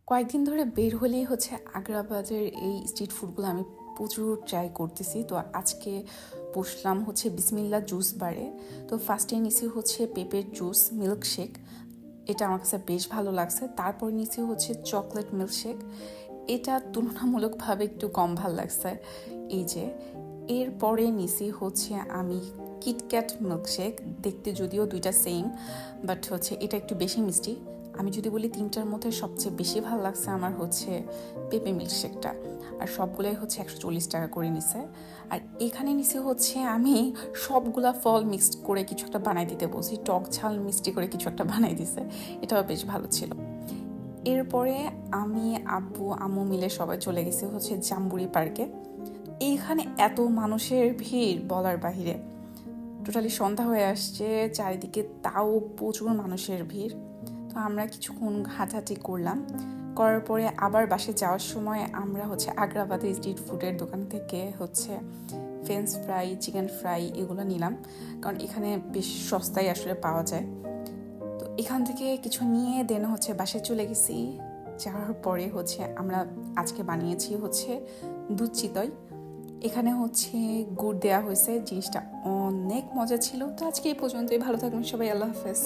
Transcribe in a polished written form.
কয়েকদিন ধরে বের হলেই হচ্ছে আগ্রাবাদের এই স্ট্রিট ফুডগুলো আমি প্রচুর ট্রাই করতেছি। তো আজকে বসলাম হচ্ছে বিসমিল্লা জুস বারে। তো ফার্স্টে নিছি হচ্ছে পেঁপের জুস মিল্কশেক, এটা আমার কাছে বেশ ভালো লাগছে। তারপর নিছি হচ্ছে চকলেট মিল্কশেক, এটা তুলনামূলকভাবে একটু কম ভালো লাগছে। এই যে এরপরে নিছি হচ্ছে আমি কিটক্যাট মিল্কশেক, দেখতে যদিও দুইটা সেম, বাট হচ্ছে এটা একটু বেশি মিষ্টি। আমি যদি বলি তিনটার মধ্যে সবচেয়ে বেশি ভালো লাগছে আমার হচ্ছে পেঁপে মিল্কশেকটা, আর সবগুলোই হচ্ছে 140 টাকা করে নিছে। আর এখানে নিচে হচ্ছে আমি সবগুলা ফল মিক্সড করে কিছু একটা বানাই দিতে বলছি, টক ঝাল মিষ্টি করে কিছু একটা বানাই দিছে, এটাও বেশ ভালো ছিল। এরপরে আমি আব্বু আম্মু মিলে সবাই চলে গেছি হচ্ছে জাম্বুরি পার্কে। এইখানে এত মানুষের ভিড় বলার বাহিরে, টোটালি সন্ধ্যা হয়ে আসছে চারিদিকে, তাও প্রচুর মানুষের ভিড়। তো আমরা কিছুক্ষণ হাঁটাহাঁটি করলাম, করার পরে আবার বাসে যাওয়ার সময় আমরা হচ্ছে আগ্রাবাদের স্ট্রিট ফুডের দোকান থেকে হচ্ছে ফ্রেঞ্চ ফ্রাই, চিকেন ফ্রাই এগুলো নিলাম, কারণ এখানে বেশ সস্তায় আসলে পাওয়া যায়। তো এখান থেকে কিছু নিয়ে দেন হচ্ছে বাসায় চলে গেছি। যাওয়ার পরে হচ্ছে আমরা আজকে বানিয়েছি হচ্ছে দুধ চিতই। এখানে হচ্ছে গুড় দেওয়া হয়েছে, জিনিসটা অনেক মজা ছিল। তো আজকে এই পর্যন্তই, ভালো থাকবেন সবাই, আল্লাহ হাফেজ।